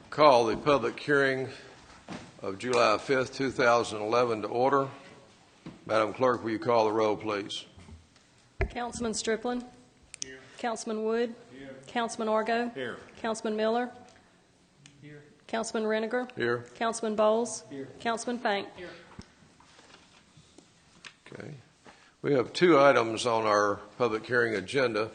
Call the public hearing of July 5th, 2011 to order. Madam Clerk, will you call the roll, please? Councilman Striplin. Here. Councilman Wood. Here. Councilman Argo. Here. Councilman Miller. Here. Councilman Reniger. Here. Councilman Bowles. Here. Councilman Fank. Here. Okay. We have two items on our public hearing agenda.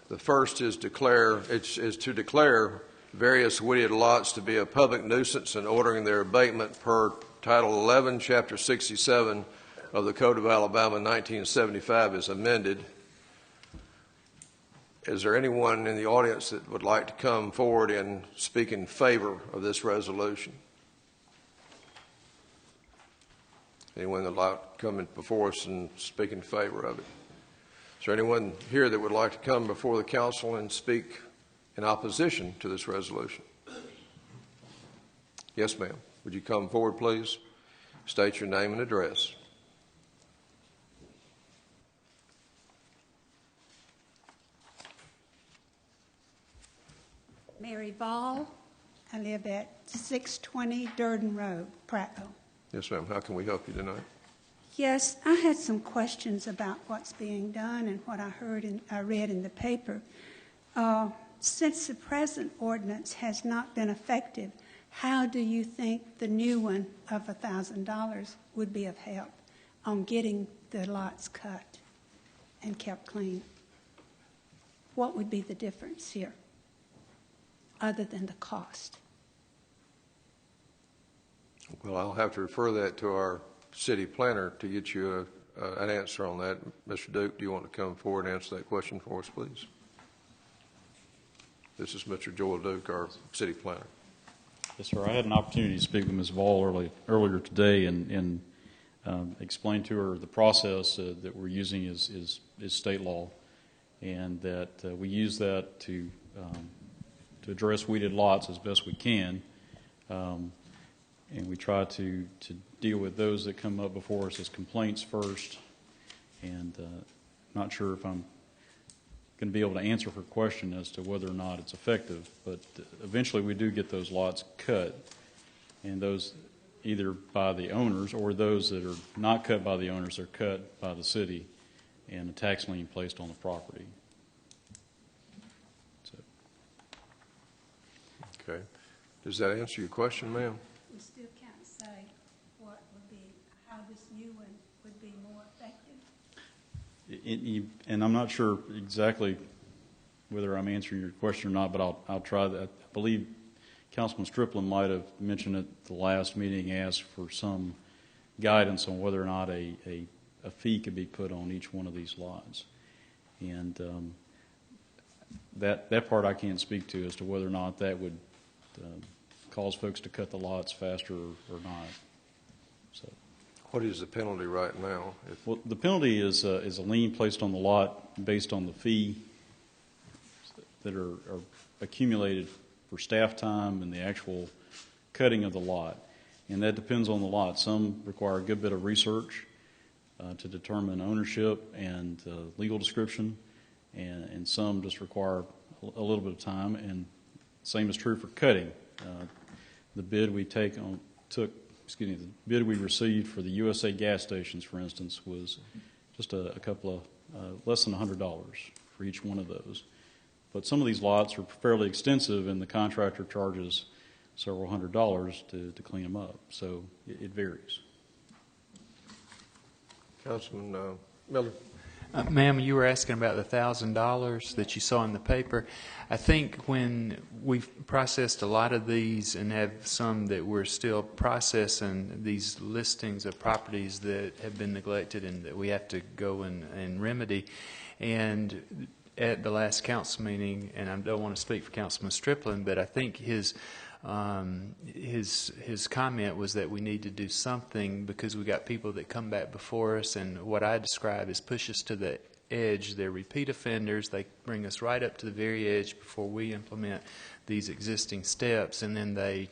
The first is to declare various wooded lots to be a public nuisance and ordering their abatement per Title 11, Chapter 67 of the Code of Alabama 1975 as amended. Is there anyone in the audience that would like to come forward and speak in favor of this resolution? Anyone that would like to come before us and speak in favor of it? Is there anyone here that would like to come before the council and speak in opposition to this resolution? Yes, ma'am. Would you come forward, please? State your name and address. Mary Ball. I live at 620 Durden Road, Prattville. Yes, ma'am. How can we help you tonight? Yes, I had some questions about what's being done and what I read in the paper. Since the present ordinance has not been effective, how do you think the new one of $1,000 would be of help on getting the lots cut and kept clean? What would be the difference here, other than the cost? Well, I'll have to refer that to our city planner to get you an answer on that. Mr. Duke, do you want to come forward and answer that question for us, please? This is Mr. Joel Duke, our city planner. Yes, sir. I had an opportunity to speak with Ms. Ball earlier today and explain to her the process that we're using is state law, and that we use that to address weeded lots as best we can. And we try to deal with those that come up before us as complaints first. And not sure if I'm going to be able to answer her question as to whether or not it's effective, but eventually we do get those lots cut, and those either by the owners or those that are not cut by the owners are cut by the city and a tax lien placed on the property. So. Okay. Does that answer your question, ma'am? We still can't say how this new one would be more effective. And I'm not sure exactly whether I'm answering your question or not, but I'll try that. I believe Councilman Striplin might have mentioned at the last meeting, asked for some guidance on whether or not a fee could be put on each one of these lots. And that part I can't speak to as to whether or not that would cause folks to cut the lots faster or not. So. What is the penalty right now? Well, the penalty is a lien placed on the lot based on the fee that are accumulated for staff time and the actual cutting of the lot. And that depends on the lot. Some require a good bit of research to determine ownership and legal description, and some just require a little bit of time. And same is true for cutting. The bid we the bid we received for the USA gas stations, for instance, was just a couple of less than $100 for each one of those. But some of these lots are fairly extensive, and the contractor charges several $100s to clean them up. So it varies. Councilman Miller. Ma'am, you were asking about the $1,000 that you saw in the paper. I think when we've processed a lot of these and have some that we're still processing, these listings of properties that have been neglected and that we have to go and remedy. And at the last council meeting, and I don't want to speak for Councilman Striplin, but I think his comment was that we need to do something because we got people that come back before us, and what I describe is push us to the edge. They're repeat offenders. They bring us right up to the very edge before we implement these existing steps, and then they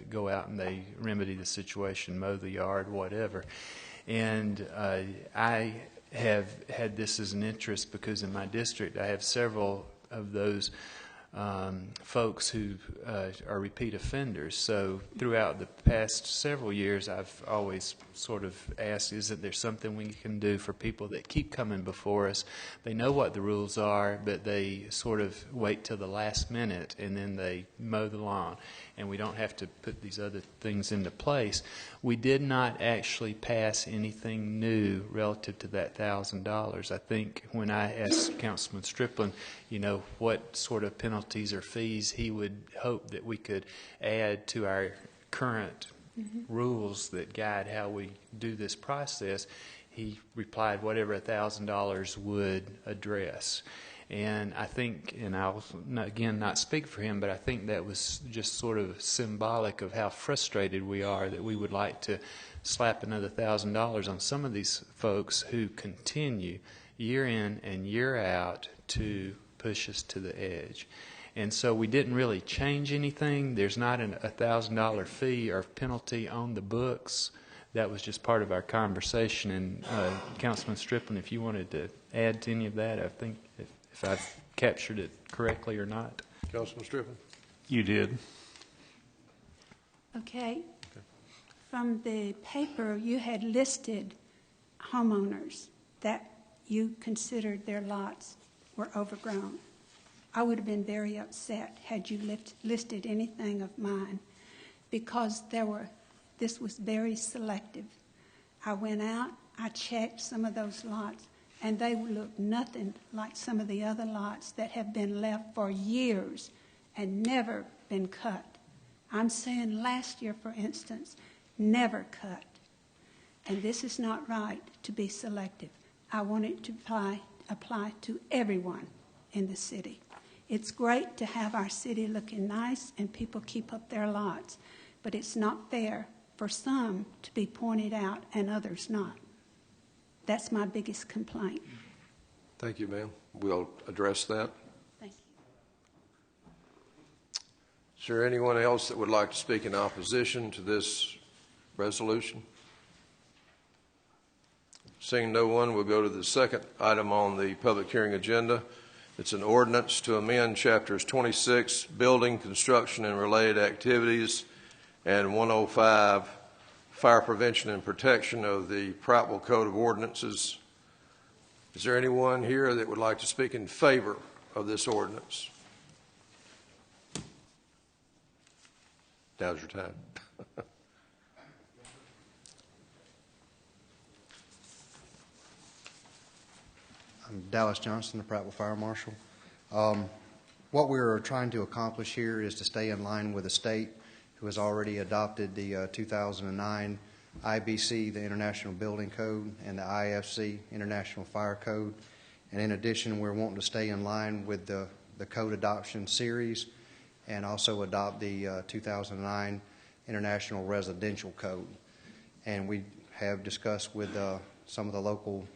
go out and they remedy the situation, mow the yard, whatever. And I have had this as an interest because in my district I have several of those folks who are repeat offenders. So throughout the past several years, I've always sort of asked, isn't there something we can do for people that keep coming before us? They know what the rules are, but they sort of wait till the last minute and then they mow the lawn, and we don't have to put these other things into place. We did not actually pass anything new relative to that $1,000. I think when I asked Councilman Striplin, you know, what sort of penalties or fees he would hope that we could add to our current rules that guide how we do this process, he replied whatever $1,000 would address. And I think, and I'll again not speak for him, but I think that was just sort of symbolic of how frustrated we are that we would like to slap another $1,000 on some of these folks who continue year in and year out to push us to the edge. And so we didn't really change anything. There's not a $1,000 fee or penalty on the books. That was just part of our conversation. And Councilman Striplin, if you wanted to add to any of that, I think if I've captured it correctly or not. Councilman Striplin? You did. Okay. From the paper, you had listed homeowners that you considered their lots were overgrown. I would have been very upset had you listed anything of mine, because this was very selective. I went out, I checked some of those lots, and they look nothing like some of the other lots that have been left for years and never been cut. I'm saying last year, for instance, never cut. And this is not right to be selective. I want it to apply to everyone in the city. It's great to have our city looking nice and people keep up their lots, but it's not fair for some to be pointed out and others not. That's my biggest complaint. Thank you, ma'am. We'll address that. Thank you. Is there anyone else that would like to speak in opposition to this resolution? Seeing no one, we'll go to the second item on the public hearing agenda. It's an ordinance to amend chapters 26, building, construction, and related activities, and 105, fire prevention and protection of the Prattville Code of Ordinances. Is there anyone here that would like to speak in favor of this ordinance? Now's your time. I'm Dallas Johnson, the Prattville Fire Marshal. What we're trying to accomplish here is to stay in line with the state, who has already adopted the 2009 IBC, the International Building Code, and the IFC, International Fire Code. And in addition, we're wanting to stay in line with the code adoption series and also adopt the 2009 International Residential Code. And we have discussed with some of the local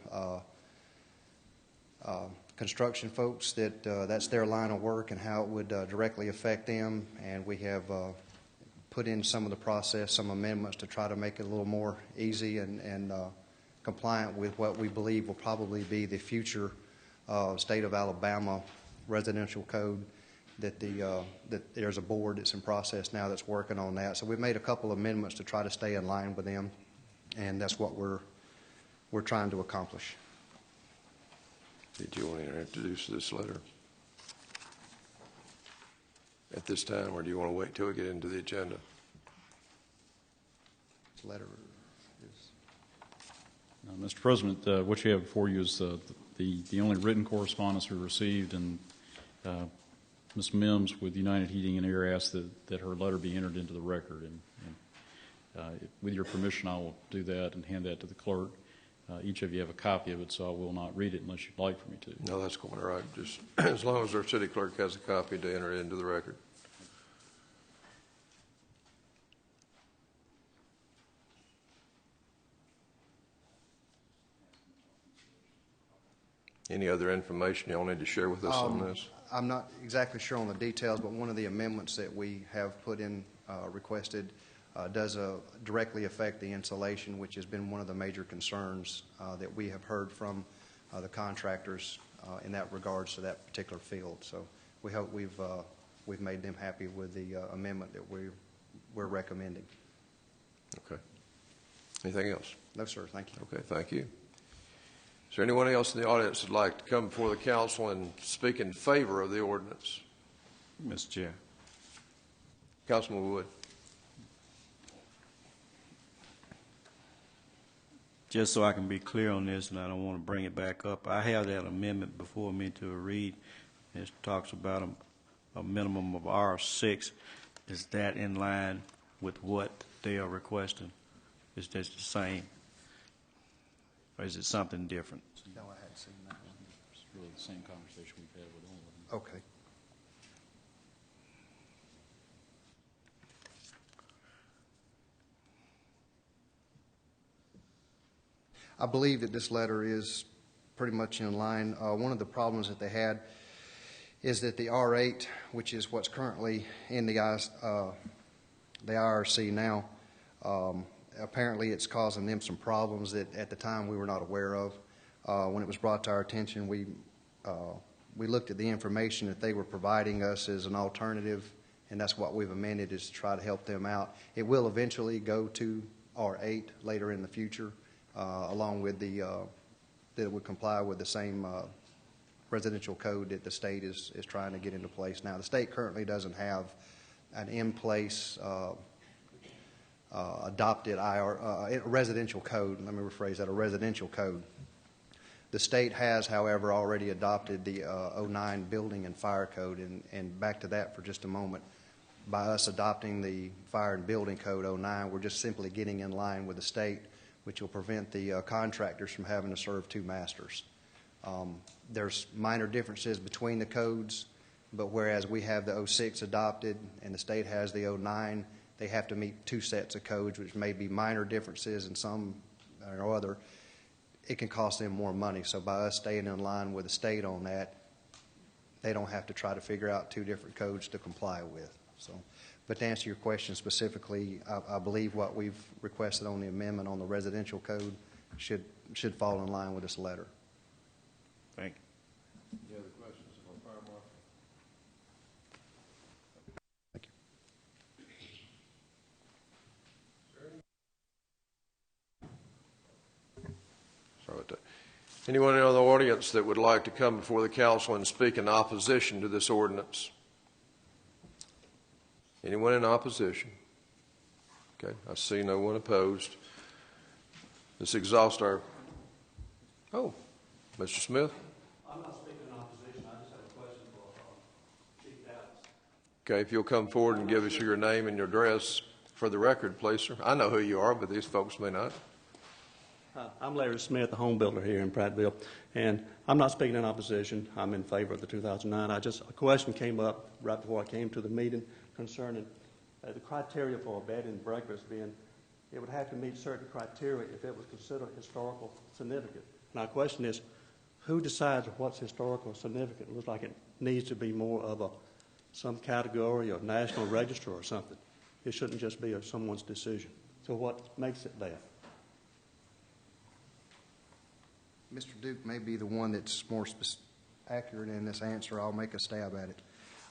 construction folks that that's their line of work and how it would directly affect them, and we have put in some of the process, some amendments to try to make it a little more easy and compliant with what we believe will probably be the future state of Alabama residential code. That there's a board that's in process now that's working on that. So we've made a couple amendments to try to stay in line with them, and that's what we're trying to accomplish. Did you want to introduce this letter at this time, or do you want to wait till we get into the agenda? This letter is... Mr. President, what you have before you is the only written correspondence we received, and Ms. Mims with United Heating and Air asked that her letter be entered into the record. And with your permission, I will do that and hand that to the clerk. Each of you have a copy of it, so I will not read it unless you'd like for me to. No, that's quite all right. Just as long as our city clerk has a copy to enter it into the record. Any other information y'all need to share with us on this? I'm not exactly sure on the details, but one of the amendments that we have put in, requested, does directly affect the insulation, which has been one of the major concerns that we have heard from the contractors in that regards to that particular field. So we hope we've made them happy with the amendment that we're recommending. Okay. Anything else? No, sir. Thank you. Okay, thank you. Is there anyone else in the audience that'd like to come before the council and speak in favor of the ordinance? Mr. Chair. Councilman Wood. Just so I can be clear on this, and I don't want to bring it back up, I have that amendment before me to read. It talks about a minimum of R6. Is that in line with what they are requesting? Is that the same? Or is it something different? No, I hadn't seen that one. It's really the same conversation we've had with all of them. Okay. I believe that this letter is pretty much in line. One of the problems that they had is that the R8, which is what's currently in the IRC now, apparently it's causing them some problems that at the time we were not aware of. When it was brought to our attention, we looked at the information that they were providing us as an alternative, and that's what we've amended, is to try to help them out. It will eventually go to R8 later in the future, along with that it would comply with the same residential code that the state is trying to get into place now. The state currently doesn't have an in-place adopted residential code. Let me rephrase that, a residential code. The state has, however, already adopted the 09 Building and Fire Code, and back to that for just a moment. By us adopting the Fire and Building Code 09, we're just simply getting in line with the state, which will prevent the contractors from having to serve two masters. There's minor differences between the codes, but whereas we have the 06 adopted and the state has the 09, they have to meet two sets of codes, which may be minor differences in some or other. It can cost them more money. So by us staying in line with the state on that, they don't have to try to figure out two different codes to comply with. So, but to answer your question specifically, I believe what we've requested on the amendment on the residential code should fall in line with this letter. Thank you. Any other questions of our fire marshal? Thank you. Sorry about that. Anyone in the audience that would like to come before the council and speak in opposition to this ordinance? Anyone in opposition? Okay, I see no one opposed. This exhausts our... Oh, Mr. Smith? I'm not speaking in opposition. I just have a question for Chief Dallas. Okay, if you'll come forward and give us your name and your address for the record, please, sir. I know who you are, but these folks may not. I'm Larry Smith, the home builder here in Prattville, and I'm not speaking in opposition. I'm in favor of the 2009. A question came up right before I came to the meeting concerning the criteria for a bed and breakfast being it would have to meet certain criteria if it was considered historical significant. My question is, who decides what's historical significant? It looks like it needs to be more of some category or national register or something. It shouldn't just be someone's decision. So what makes it there? Mr. Duke may be the one that's more accurate in this answer. I'll make a stab at it.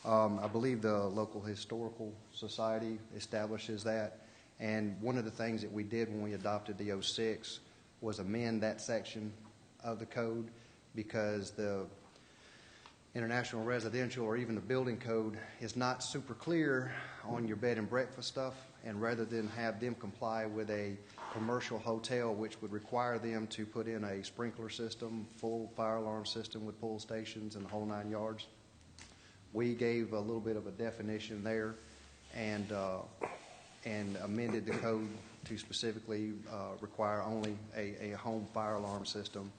I believe the local historical society establishes that, and one of the things that we did when we adopted the 06 was amend that section of the code, because the international residential or even the building code is not super clear on your bed and breakfast stuff, and rather than have them comply with a commercial hotel, which would require them to put in a sprinkler system, full fire alarm system with pull stations and the whole 9 yards, we gave a little bit of a definition there and amended the code to specifically require only a home fire alarm system,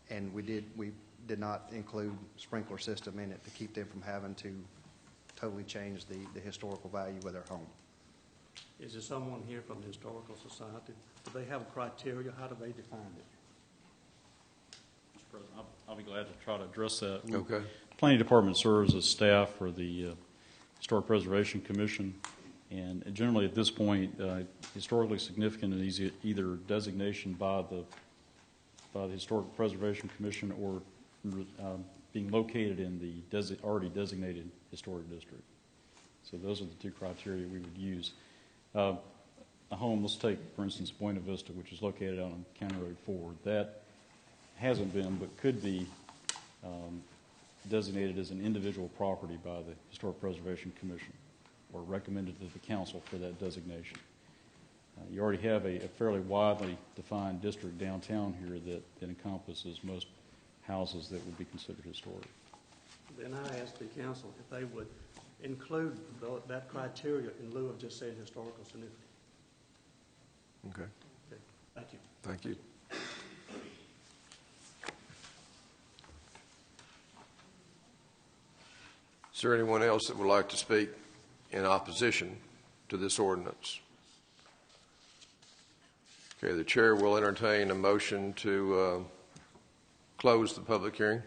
and we did not include sprinkler system in it to keep them from having to totally change the historical value of their home. Is there someone here from the Historical Society? Do they have a criteria? How do they define it? Mr. President, I'll be glad to try to address that. Okay. Planning Department serves as staff for the Historic Preservation Commission, and generally at this point, historically significant is either designation by the Historic Preservation Commission or being located in the already designated historic district. So those are the two criteria we would use. A home, let's take, for instance, Buena Vista, which is located on County Road 4. That hasn't been, but could be designated as an individual property by the Historic Preservation Commission, or recommended to the council for that designation. You already have a fairly widely defined district downtown here that encompasses most houses that would be considered historic. Then I asked the council if they would include that criteria in lieu of just saying historical significance. Okay, Okay, thank you. thank you. Is there anyone else that would like to speak in opposition to this ordinance? Okay, the chair will entertain a motion to close the public hearing.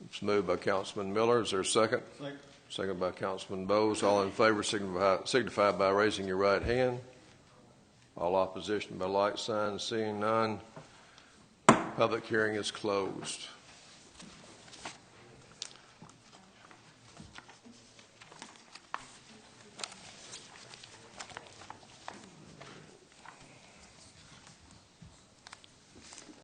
It's moved by Councilman Miller. Is there a second? Second. Second by Councilman Bowes. All in favor signify by raising your right hand. All opposition by like sign. Seeing none, public hearing is closed.